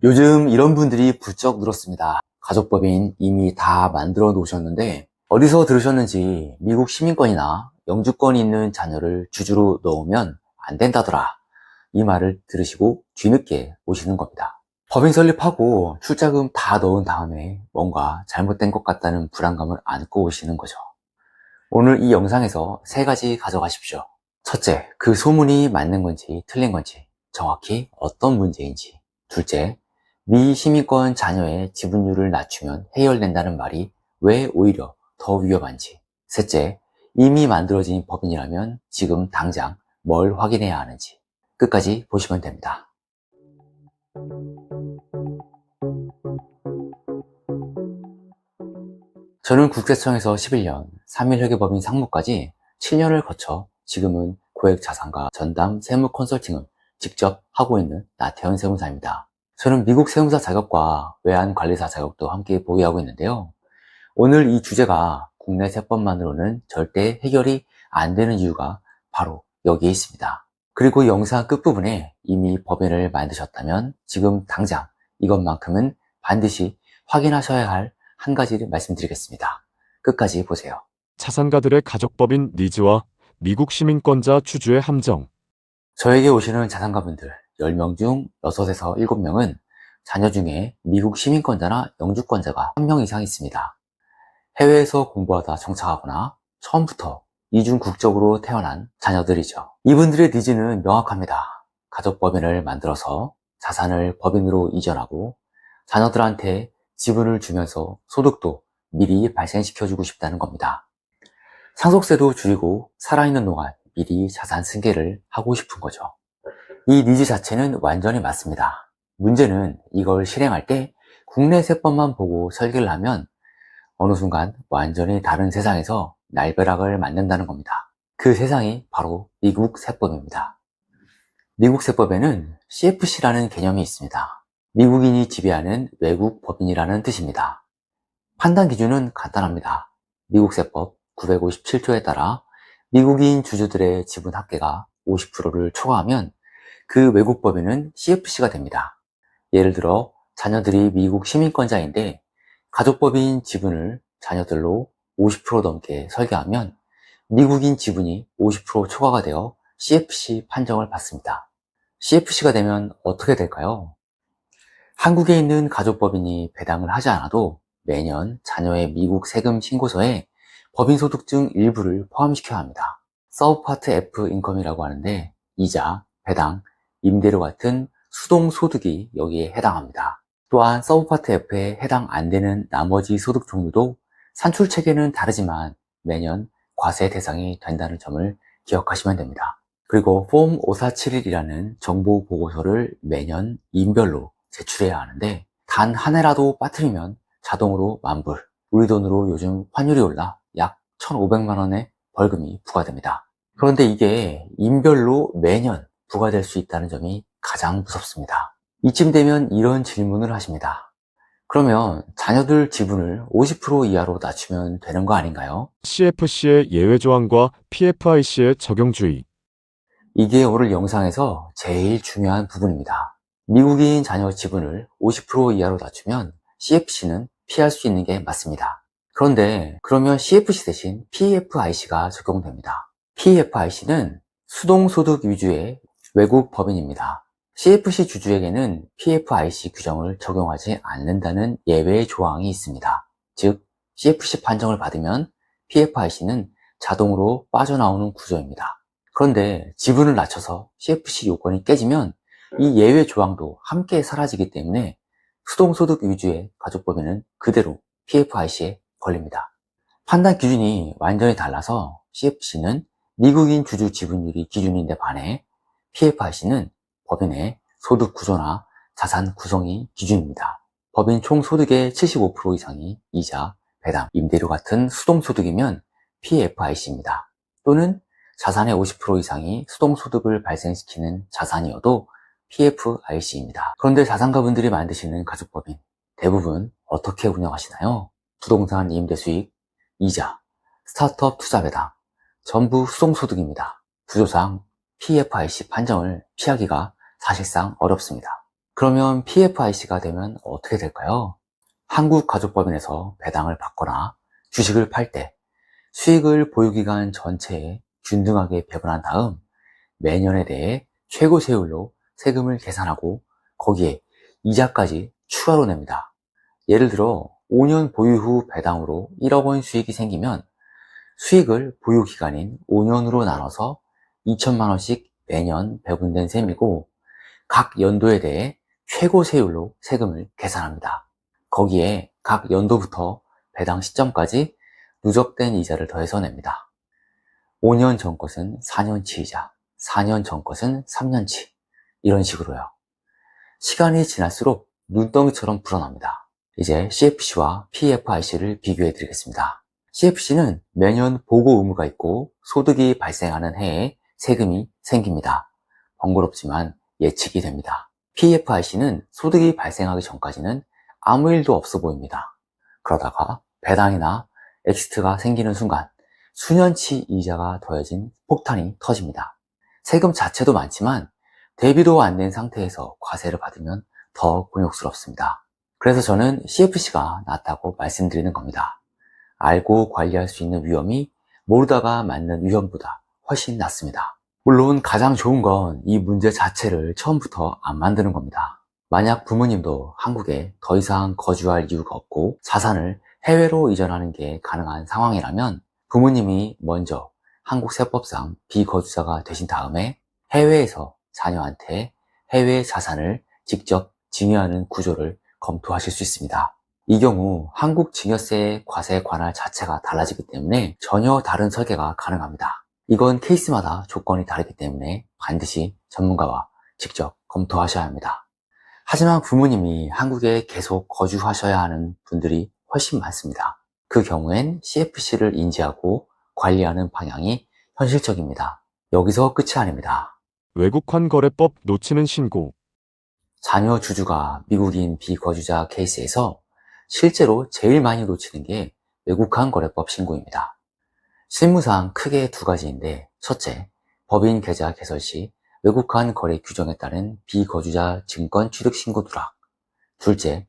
요즘 이런 분들이 부쩍 늘었습니다. 가족법인 이미 다 만들어 놓으셨는데 어디서 들으셨는지 미국 시민권이나 영주권이 있는 자녀를 주주로 넣으면 안 된다더라. 이 말을 들으시고 뒤늦게 오시는 겁니다. 법인 설립하고 출자금 다 넣은 다음에 뭔가 잘못된 것 같다는 불안감을 안고 오시는 거죠. 오늘 이 영상에서 세 가지 가져가십시오. 첫째, 그 소문이 맞는 건지 틀린 건지, 정확히 어떤 문제인지. 둘째, 미시민권 자녀의 지분율을 낮추면 해결된다는 말이 왜 오히려 더 위험한지. 셋째, 이미 만들어진 법인이라면 지금 당장 뭘 확인해야 하는지. 끝까지 보시면 됩니다. 저는 국세청에서 11년, 3일회계법인 상무까지 7년을 거쳐 지금은 고액자산가 전담 세무 컨설팅을 직접 하고 있는 나태현 세무사입니다. 저는 미국 세무사 자격과 외환관리사 자격도 함께 보유하고 있는데요. 오늘 이 주제가 국내 세법만으로는 절대 해결이 안 되는 이유가 바로 여기에 있습니다. 그리고 영상 끝부분에 이미 법인을 만드셨다면 지금 당장 이것만큼은 반드시 확인하셔야 할 한 가지를 말씀드리겠습니다. 끝까지 보세요. 자산가들의 가족법인 니즈와 미국 시민권자 주주의 함정. 저에게 오시는 자산가분들 10명 중 6에서 7명은 자녀 중에 미국 시민권자나 영주권자가 1명 이상 있습니다. 해외에서 공부하다 정착하거나 처음부터 이중 국적으로 태어난 자녀들이죠. 이분들의 니즈는 명확합니다. 가족법인을 만들어서 자산을 법인으로 이전하고 자녀들한테 지분을 주면서 소득도 미리 발생시켜주고 싶다는 겁니다. 상속세도 줄이고 살아있는 동안 미리 자산 승계를 하고 싶은 거죠. 이 니즈 자체는 완전히 맞습니다. 문제는 이걸 실행할 때 국내 세법만 보고 설계를 하면 어느 순간 완전히 다른 세상에서 날벼락을 맞는다는 겁니다. 그 세상이 바로 미국 세법입니다. 미국 세법에는 CFC라는 개념이 있습니다. 미국인이 지배하는 외국 법인이라는 뜻입니다. 판단 기준은 간단합니다. 미국 세법 957조에 따라 미국인 주주들의 지분 합계가 50%를 초과하면 그 외국 법인은 CFC가 됩니다. 예를 들어 자녀들이 미국 시민권자인데 가족법인 지분을 자녀들로 50% 넘게 설계하면 미국인 지분이 50% 초과가 되어 CFC 판정을 받습니다. CFC가 되면 어떻게 될까요? 한국에 있는 가족법인이 배당을 하지 않아도 매년 자녀의 미국 세금 신고서에 법인소득 중 일부를 포함시켜야 합니다. 서브파트 F 인컴이라고 하는데 이자, 배당, 임대료 같은 수동소득이 여기에 해당합니다. 또한 서브파트 F에 해당 안 되는 나머지 소득 종류도 산출체계는 다르지만 매년 과세 대상이 된다는 점을 기억하시면 됩니다. 그리고 폼 5471이라는 정보 보고서를 매년 인별로 제출해야 하는데 단 한 해라도 빠뜨리면 자동으로 만불, 우리 돈으로 요즘 환율이 올라 약 1,500만 원의 벌금이 부과됩니다. 그런데 이게 인별로 매년 부과될 수 있다는 점이 가장 무섭습니다. 이쯤 되면 이런 질문을 하십니다. 그러면 자녀들 지분을 50% 이하로 낮추면 되는 거 아닌가요? CFC의 예외 조항과 PFIC의 적용 주의. 이게 오늘 영상에서 제일 중요한 부분입니다. 미국인 자녀 지분을 50% 이하로 낮추면 CFC는 피할 수 있는 게 맞습니다. 그런데 그러면 CFC 대신 PFIC가 적용됩니다. PFIC는 수동소득 위주의 외국 법인입니다. CFC 주주에게는 PFIC 규정을 적용하지 않는다는 예외 조항이 있습니다. 즉, CFC 판정을 받으면 PFIC는 자동으로 빠져나오는 구조입니다. 그런데 지분을 낮춰서 CFC 요건이 깨지면 이 예외 조항도 함께 사라지기 때문에 수동소득 위주의 가족법인은 그대로 PFIC에 걸립니다. 판단 기준이 완전히 달라서 CFC는 미국인 주주 지분율이 기준인데 반해 PFIC는 법인의 소득 구조나 자산 구성이 기준입니다. 법인 총 소득의 75% 이상이 이자, 배당, 임대료 같은 수동소득이면 PFIC입니다. 또는 자산의 50% 이상이 수동소득을 발생시키는 자산이어도 PFIC입니다. 그런데 자산가분들이 만드시는 가족법인 대부분 어떻게 운영하시나요? 부동산 임대 수익, 이자, 스타트업 투자 배당 전부 수동소득입니다. 구조상 PFIC 판정을 피하기가 사실상 어렵습니다. 그러면 PFIC가 되면 어떻게 될까요? 한국가족법인에서 배당을 받거나 주식을 팔 때 수익을 보유기간 전체에 균등하게 배분한 다음 매년에 대해 최고 세율로 세금을 계산하고 거기에 이자까지 추가로 냅니다. 예를 들어 5년 보유 후 배당으로 1억 원 수익이 생기면 수익을 보유기간인 5년으로 나눠서 2천만 원씩 매년 배분된 셈이고 각 연도에 대해 최고 세율로 세금을 계산합니다. 거기에 각 연도부터 배당 시점까지 누적된 이자를 더해서 냅니다. 5년 전 것은 4년치 이자, 4년 전 것은 3년치 이런 식으로요. 시간이 지날수록 눈덩이처럼 불어납니다. 이제 CFC와 PFIC를 비교해 드리겠습니다. CFC는 매년 보고 의무가 있고 소득이 발생하는 해에 세금이 생깁니다. 번거롭지만 예측이 됩니다. PFIC는 소득이 발생하기 전까지는 아무 일도 없어 보입니다. 그러다가 배당이나 엑시트가 생기는 순간 수년치 이자가 더해진 폭탄이 터집니다. 세금 자체도 많지만 대비도 안 된 상태에서 과세를 받으면 더 곤욕스럽습니다. 그래서 저는 CFC가 낫다고 말씀드리는 겁니다. 알고 관리할 수 있는 위험이 모르다가 맞는 위험보다 훨씬 낫습니다. 물론 가장 좋은 건 이 문제 자체를 처음부터 안 만드는 겁니다. 만약 부모님도 한국에 더 이상 거주할 이유가 없고 자산을 해외로 이전하는 게 가능한 상황이라면 부모님이 먼저 한국 세법상 비거주자가 되신 다음에 해외에서 자녀한테 해외 자산을 직접 증여하는 구조를 검토하실 수 있습니다. 이 경우 한국 증여세 과세 관할 자체가 달라지기 때문에 전혀 다른 설계가 가능합니다. 이건 케이스마다 조건이 다르기 때문에 반드시 전문가와 직접 검토하셔야 합니다. 하지만 부모님이 한국에 계속 거주하셔야 하는 분들이 훨씬 많습니다. 그 경우엔 CFC를 인지하고 관리하는 방향이 현실적입니다. 여기서 끝이 아닙니다. 외국환 거래법 놓치는 신고. 자녀 주주가 미국인 비거주자 케이스에서 실제로 제일 많이 놓치는 게 외국환 거래법 신고입니다. 실무상 크게 두 가지인데, 첫째, 법인 계좌 개설 시 외국환 거래 규정에 따른 비거주자 증권 취득 신고 누락. 둘째,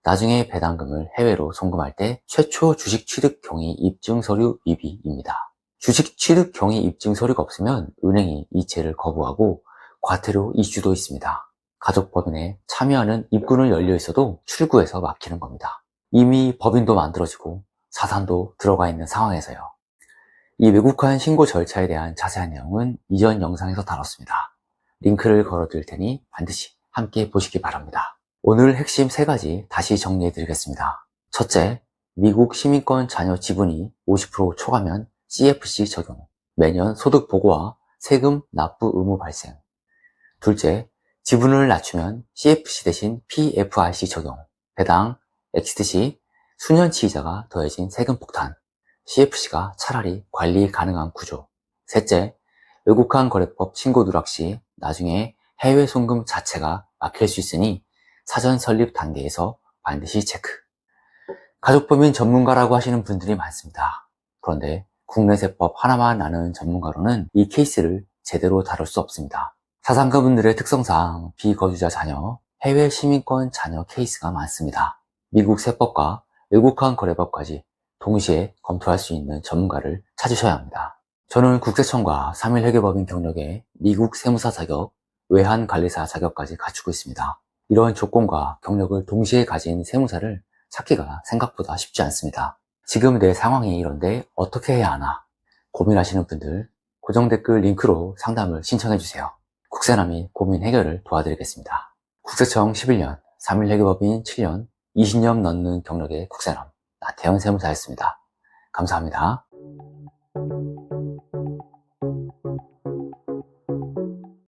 나중에 배당금을 해외로 송금할 때 최초 주식 취득 경위 입증 서류 위비입니다. 주식 취득 경위 입증 서류가 없으면 은행이 이체를 거부하고 과태료 이슈도 있습니다. 가족법인에 참여하는 입구는 열려 있어도 출구에서 막히는 겁니다. 이미 법인도 만들어지고 자산도 들어가 있는 상황에서요. 이 외국환 신고 절차에 대한 자세한 내용은 이전 영상에서 다뤘습니다. 링크를 걸어둘 테니 반드시 함께 보시기 바랍니다. 오늘 핵심 3가지 다시 정리해 드리겠습니다. 첫째, 미국 시민권 자녀 지분이 50% 초과면 CFC 적용, 매년 소득 보고와 세금 납부 의무 발생. 둘째, 지분을 낮추면 CFC 대신 PFIC 적용, 배당, 엑시트 시 수년치 이자가 더해진 세금 폭탄, CFC가 차라리 관리 가능한 구조. 셋째, 외국환 거래법 신고 누락 시 나중에 해외 송금 자체가 막힐 수 있으니 사전 설립 단계에서 반드시 체크. 가족법인 전문가라고 하시는 분들이 많습니다. 그런데 국내 세법 하나만 아는 전문가로는 이 케이스를 제대로 다룰 수 없습니다. 자산가분들의 특성상 비거주자 자녀, 해외 시민권 자녀 케이스가 많습니다. 미국 세법과 외국환 거래법까지 동시에 검토할 수 있는 전문가를 찾으셔야 합니다. 저는 국세청과 3일 회계법인 경력에 미국 세무사 자격, 외환관리사 자격까지 갖추고 있습니다. 이런 조건과 경력을 동시에 가진 세무사를 찾기가 생각보다 쉽지 않습니다. 지금 내 상황이 이런데 어떻게 해야 하나 고민하시는 분들 고정 댓글 링크로 상담을 신청해주세요. 국세남이 고민 해결을 도와드리겠습니다. 국세청 11년, 3일 회계법인 7년, 20년 넘는 경력의 국세남 나태현 세무사였습니다. 감사합니다.